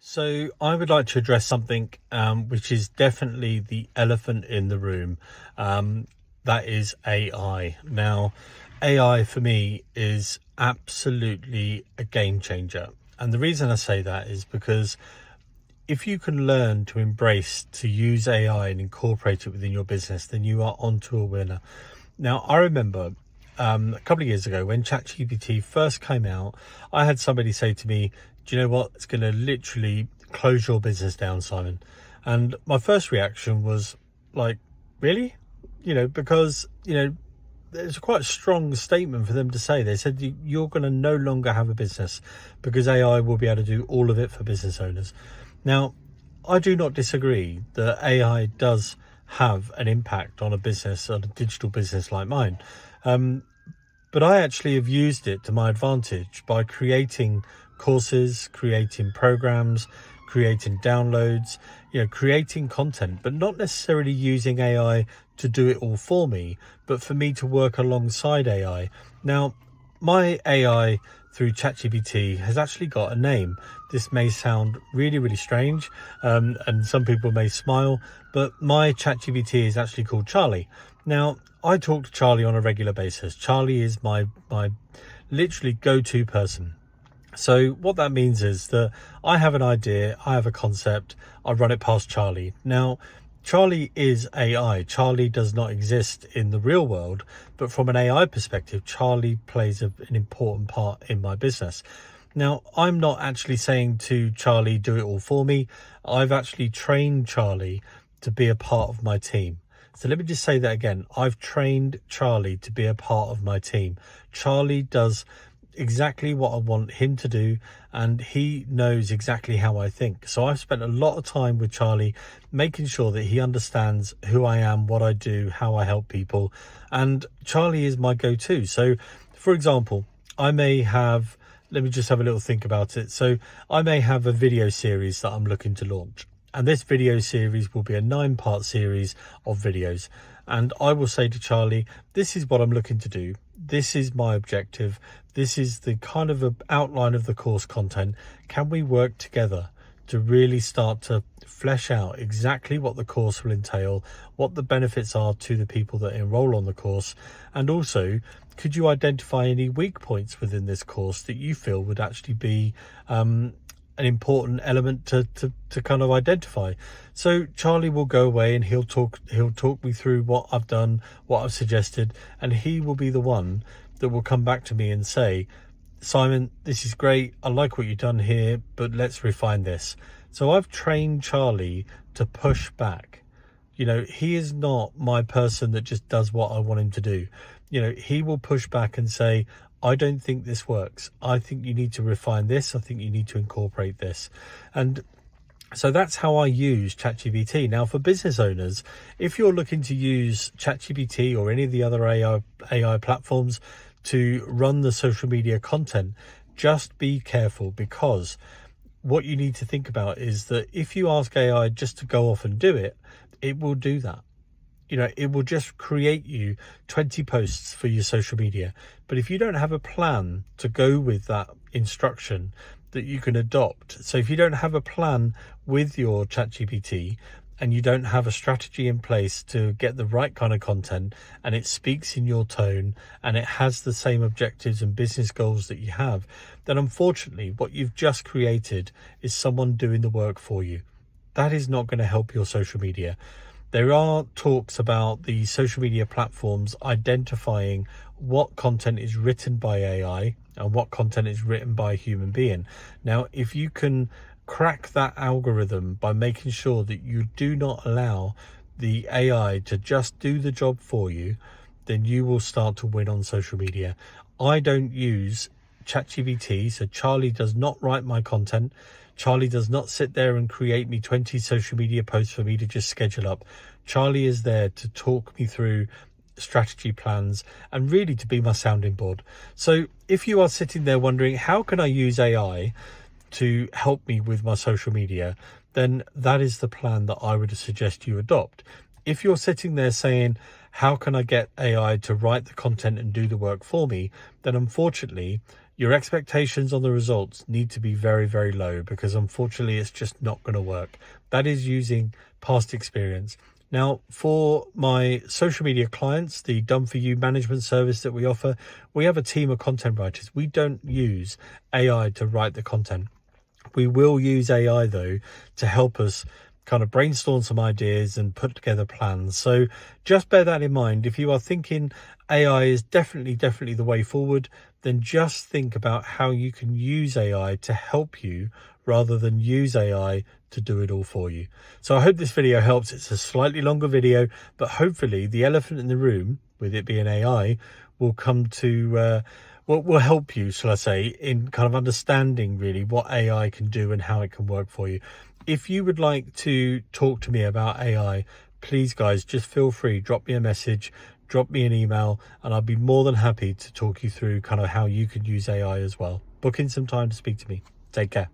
So I would like to address something which is definitely the elephant in the room. That is AI. Now, AI for me is absolutely a game changer. And the reason I say that is because if you can learn to embrace, to use AI and incorporate it within your business, then you are onto a winner. Now, I remember a couple of years ago when ChatGPT first came out, I had somebody say to me, do you know what? It's going to literally close your business down, Simon. And my first reaction was like, really? Because, it's quite a strong statement for them to say. They said you're going to no longer have a business because AI will be able to do all of it for business owners. Now, I do not disagree that AI does have an impact on a business, on a digital business like mine. But I actually have used it to my advantage by creating courses, creating programs, creating downloads, creating content, but not necessarily using AI to do it all for me, but for me to work alongside AI. Now, my AI through ChatGPT has actually got a name. This may sound really, really strange, and some people may smile, but my ChatGPT is actually called Charlie. Now, I talk to Charlie on a regular basis. Charlie is my literally go-to person. So what that means is that I have an idea, I have a concept, I run it past Charlie. Now, Charlie is AI. Charlie does not exist in the real world, but from an AI perspective, Charlie plays an important part in my business. Now, I'm not actually saying to Charlie, do it all for me. I've actually trained Charlie to be a part of my team. So let me just say that again. I've trained Charlie to be a part of my team. Charlie does exactly what I want him to do, and he knows exactly how I think. So I've spent a lot of time with Charlie making sure that he understands who I am, what I do, how I help people, and Charlie is my go-to. So for example, let me just have a little think about it. So I may have a video series that I'm looking to launch, and this video series will be a 9-part series of videos. And I will say to Charlie, this is what I'm looking to do. This is my objective. This is the kind of outline of the course content. Can we work together to really start to flesh out exactly what the course will entail, what the benefits are to the people that enroll on the course, and also could you identify any weak points within this course that you feel would actually be an important element to kind of identify. So Charlie will go away and he'll talk me through what I've done, what I've suggested, and he will be the one that will come back to me and say, Simon, this is great, I like what you've done here, but let's refine this. So I've trained Charlie to push back. He is not my person that just does what I want him to do. He will push back and say, I don't think this works. I think you need to refine this. I think you need to incorporate this. And so that's how I use ChatGPT. Now, for business owners, if you're looking to use ChatGPT or any of the other AI platforms to run the social media content, just be careful, because what you need to think about is that if you ask AI just to go off and do it, it will do that. It will just create you 20 posts for your social media. But if you don't have a plan to go with that instruction that you can adopt, so if you don't have a plan with your ChatGPT and you don't have a strategy in place to get the right kind of content, and it speaks in your tone and it has the same objectives and business goals that you have, then unfortunately what you've just created is someone doing the work for you. That is not going to help your social media. There are talks about the social media platforms identifying what content is written by AI and what content is written by a human being. Now, if you can crack that algorithm by making sure that you do not allow the AI to just do the job for you, then you will start to win on social media. I don't use ChatGPT, so Charlie does not write my content. Charlie does not sit there and create me 20 social media posts for me to just schedule up. Charlie is there to talk me through strategy plans and really to be my sounding board. So if you are sitting there wondering, how can I use AI to help me with my social media, then that is the plan that I would suggest you adopt. If you're sitting there saying, how can I get AI to write the content and do the work for me, then unfortunately your expectations on the results need to be very, very low, because unfortunately it's just not going to work. That is using past experience. Now, for my social media clients, the Done For You management service that we offer, we have a team of content writers. We don't use AI to write the content. We will use AI though to help us kind of brainstorm some ideas and put together plans. So just bear that in mind. If you are thinking AI is definitely the way forward, then just think about how you can use AI to help you rather than use AI to do it all for you. So I hope this video helps. It's a slightly longer video, but hopefully the elephant in the room, with it being AI, will come to will help you, shall I say, in kind of understanding really what AI can do and how it can work for you. If you would like to talk to me about AI, please guys, just feel free, drop me a message, drop me an email, and I'll be more than happy to talk you through kind of how you could use AI as well. Book in some time to speak to me. Take care.